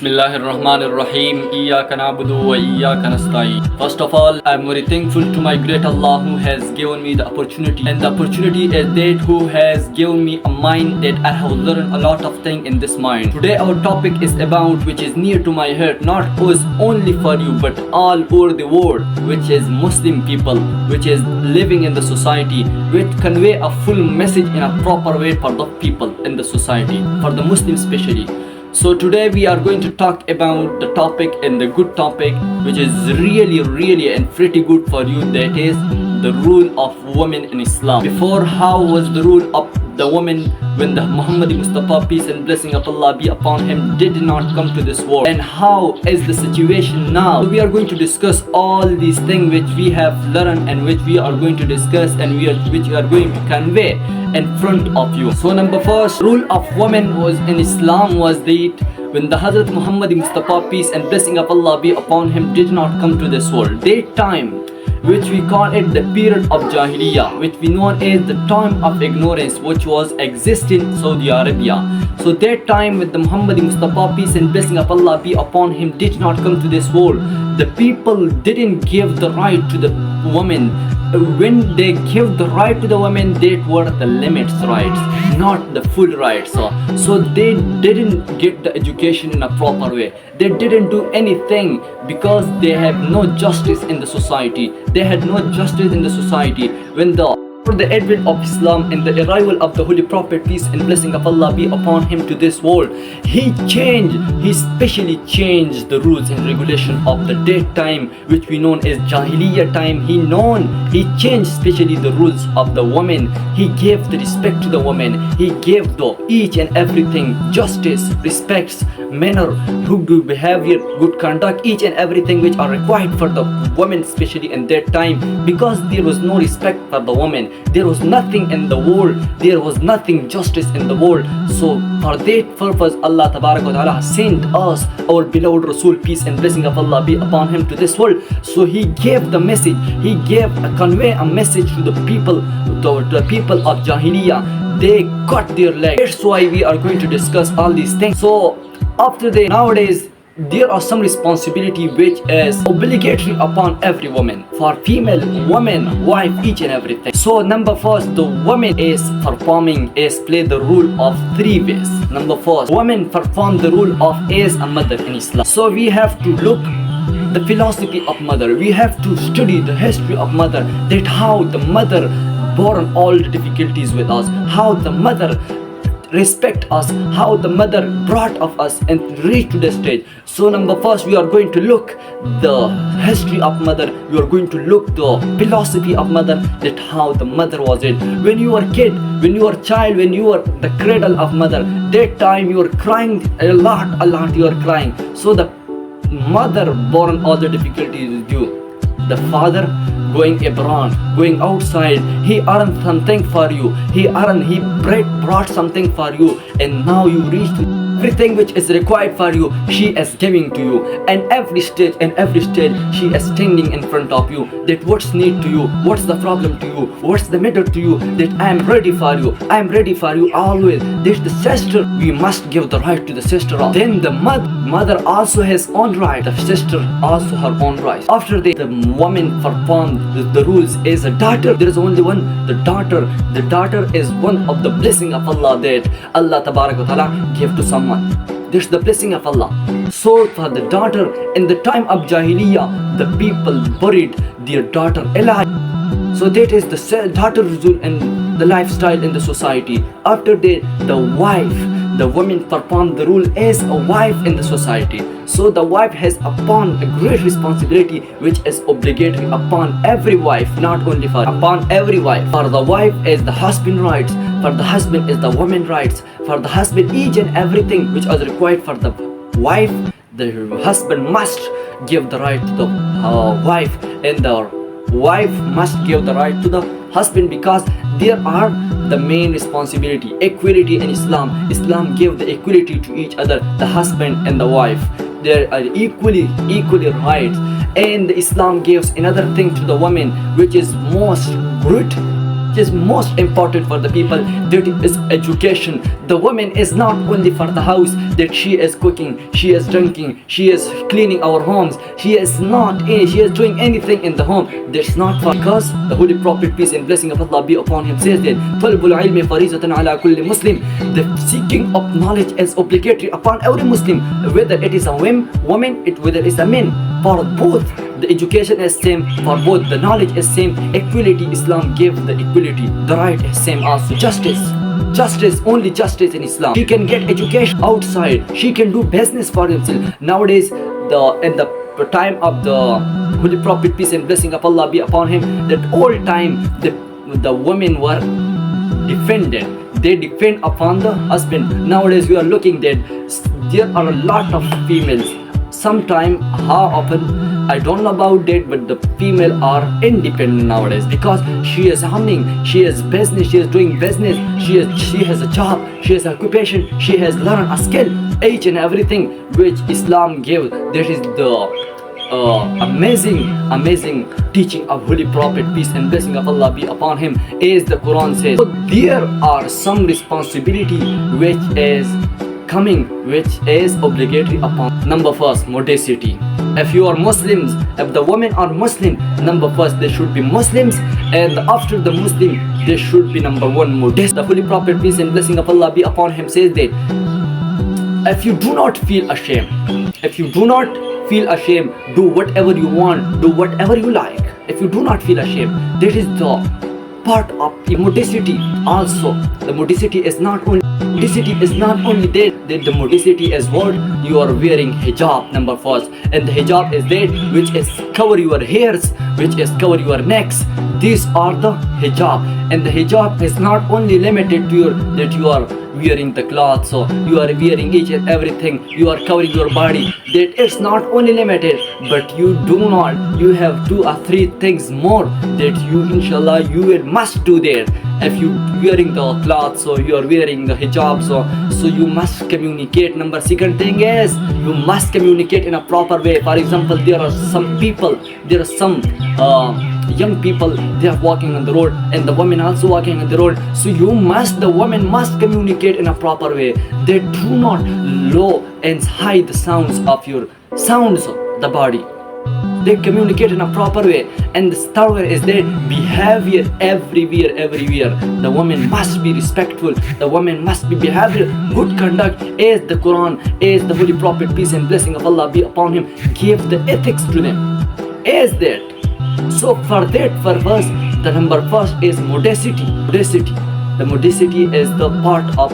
Bismillahirrahmanirrahim. Iyyaka na'budu wa iyyaka nasta'in. First of all, I'm very thankful to my great Allah who has given me the opportunity. And the opportunity is that who has given me a mind that I have learned a lot of things in this mind. Today our topic is about which is near to my heart, not was only for you but all over the world, which is Muslim people, which is living in the society, which convey a full message in a proper way for the people in the society, for the Muslims especially. So today we are going to talk about the topic and the good topic which is really and pretty good for you, that is the rule of women in Islam. Before, how was the rule of the woman when the Muhammad Mustafa, peace and blessing of Allah be upon him, did not come to this world, and how is the situation now? So we are going to discuss all these things which we have learned and which we are going to discuss and which we are going to convey in front of you. So number first, rule of women was in Islam was that when the Hazrat Muhammad Mustafa, peace and blessing of Allah be upon him, did not come to this world, that time which we call it the period of Jahiliyyah, which we know as the time of ignorance, which was existing in Saudi Arabia. So that time with the Muhammad Mustafa, peace and blessing of Allah be upon him, did not come to this world, the people didn't give the right to the woman. When they give the right to the women, that were the limits rights, not the full rights. So they didn't get the education in a proper way. They didn't do anything because they have no justice in the society. They had no justice in the society. For the advent of Islam and the arrival of the Holy Prophet, peace and blessing of Allah be upon him, to this world, he specially changed the rules and regulation of the dead time, which we know as Jahiliyyah time. He changed especially the rules of the woman. He gave the respect to the woman. He gave the each and everything, justice, respects, manner, good behavior, good conduct, each and everything which are required for the woman, especially in that time, because there was no respect for the woman. There was nothing in the world, there was nothing justice in the world. So for that purpose, Allah Ta'ala sent us our beloved Rasul, peace and blessing of Allah be upon him, to this world. So he gave the message, convey a message to the people, the people of Jahiliyyah. They cut their legs. That's why we are going to discuss all these things. So after that, nowadays there are some responsibility which is obligatory upon every woman, for female, woman, wife, each and everything. So number first, the woman is play the role of three ways. Number first, woman perform the role of as a mother in Islam. So we have to look the philosophy of mother. We have to study the history of mother, that how the mother born all the difficulties with us, how the mother respect us, how the mother brought of us and reached to the stage. So number first, we are going to look the history of mother. We are going to look the philosophy of mother, that how the mother was it. When you were kid, when you were child, when you were the cradle of mother, that time you were crying a lot you are crying. So the mother born all the difficulties with you. The father going abroad, going outside, he earned something for you, he brought something for you, and now you reach to everything which is required for you, she is giving to you. And every stage she is standing in front of you, that what's need to you, what's the problem to you, what's the matter to you, that I am ready for you always. That the sister, we must give the right to the sister. Then the mother also has own right, the sister also her own rights. After that, the woman performed the rules as a daughter. There is only one, the daughter. The daughter is one of the blessing of Allah that Allah Ta'ala gave to someone. This is the blessing of Allah. So for the daughter, in the time of Jahiliyyah, the people buried their daughter alive. So that is the daughter rule and the lifestyle in the society. After that, the woman performed the role as a wife in the society. So the wife has upon a great responsibility which is obligatory upon every wife, not only upon every wife. For the wife is the husband rights, for the husband is the woman rights, for the husband each and everything which is required for the wife, the husband must give the right to the wife, and the wife must give the right to the husband, because there are the main responsibility, equality in Islam. Islam gave the equality to each other, the husband and the wife. They are equally rights. And Islam gives another thing to the woman which is most good, is most important for the people, that is education. The woman is not only for the house, that she is cooking, she is drinking, she is cleaning our homes, she is doing anything in the home. That's not for, because the Holy Prophet, peace and blessing of Allah be upon him, says that طلب العلم فريضة على كل مسلم. The seeking of knowledge is obligatory upon every Muslim, whether it is a woman, whether it is a man. For both, the education is same. For both, the knowledge is same. Equality, Islam gave the equality. The right is same also. Justice, only justice in Islam. She can get education outside. She can do business for himself. Nowadays, in the time of the Holy Prophet, peace and blessing of Allah be upon him, that all time the women were defended. They depend upon the husband. Nowadays, we are looking that there are a lot of females. Sometime, how often, I don't know about that, but the female are independent nowadays, because she is earning, she is business, she is doing business, she has a job, she has occupation, she has learned a skill, each and everything which Islam gave. That is the amazing teaching of Holy Prophet, peace and blessing of Allah be upon him, as the Quran says. So there are some responsibility which is coming, which is obligatory upon. Number first, modesty. If you are Muslims, if the women are Muslim, number first they should be Muslims, and after the Muslim they should be number one, modest. The Holy Prophet, peace and blessing of Allah be upon him, says that if you do not feel ashamed, do whatever you want, do whatever you like. If you do not feel ashamed, that is the part of modesty also. The modesty is not only that the modesty is what you are wearing hijab, number first, and the hijab is that which is cover your hairs, which is cover your necks. These are the hijab, and the hijab is not only limited to that you are wearing the clothes, so you are wearing each and everything, you are covering your body. That it's not only limited, but you have 2 or 3 things more that you, inshallah, you must do there. If you wearing the clothes, so you are wearing the hijab, so you must communicate. Second thing is you must communicate in a proper way. For example, there are some young people, they are walking on the road, and the women also walking on the road. So the women must communicate in a proper way. They do not low and hide the sounds of the body. They communicate in a proper way, and the third is their behavior everywhere. The woman must be respectful, the woman must be behavior, good conduct, as the Quran, as the Holy Prophet, peace and blessing of Allah be upon him, gave the ethics to them, as that. So for that purpose, the number first is modesty. The modesty is the part of.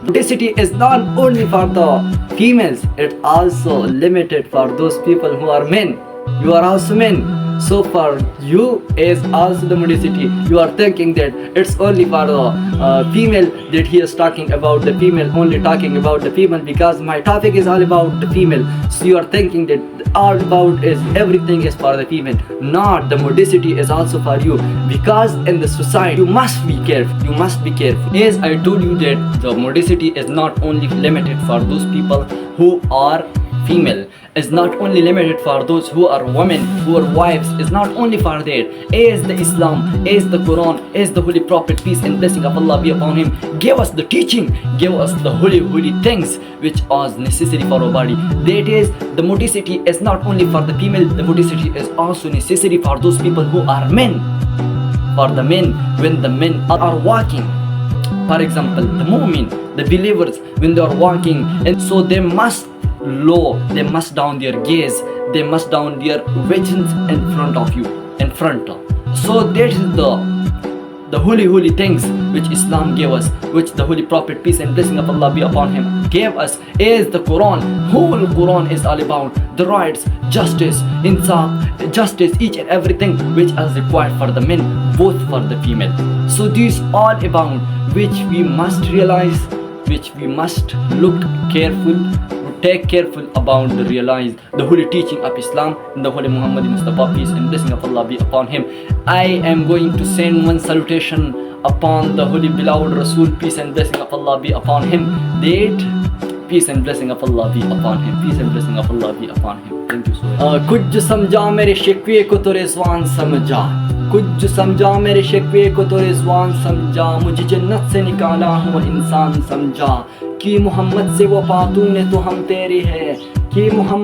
Modesty is not only for the females, it's also limited for those people who are men. You are also men. So for you is also the modesty. You are thinking that it's only for the female, that he is talking about the female, only talking about the female, because my topic is all about the female. So you are thinking that all about is everything is for the female. Not, the modesty is also for you, because in the society you must be careful. As I told you that the modesty is not only limited for those people who are female, is not only limited for those who are women, who are wives, is not only for that. As the Islam, as the Quran, as the Holy Prophet, peace and blessing of Allah be upon him, gave us the teaching, gave us the holy things which was necessary for our body. That is, the modesty is not only for the female, the modesty is also necessary for those people who are men. For the men, when the men are walking, for example, the mu'min, the believers, when they are walking, and so they must down their gaze, they must down their visions in front of you, so that is the holy things which Islam gave us, which the Holy Prophet, peace and blessing of Allah be upon him, gave us, is the Quran. Whole Quran is all about the rights, justice, insaf, each and everything which is required for the men, both for the female. So these all about which we must realize, which we must look careful, take careful about the realize the holy teaching of Islam and the Holy Muhammad Mustafa, peace and blessing of Allah be upon him. I am going to send one salutation upon the holy beloved Rasul, peace and blessing of Allah be upon him. That peace and blessing of Allah be upon him. Peace and blessing of Allah be upon him. Thank you so much. कुछ समझा मेरे शिकवे को तो रिजवान समझा, कुछ जो समझा मेरे शिकवे को तो रिजवान समझा, मुझे जन्नत से निकाला हूँ इंसान समझा, कि मोहम्मद से वो पातूने तो हम तेरे हैं, कि मोहम्मद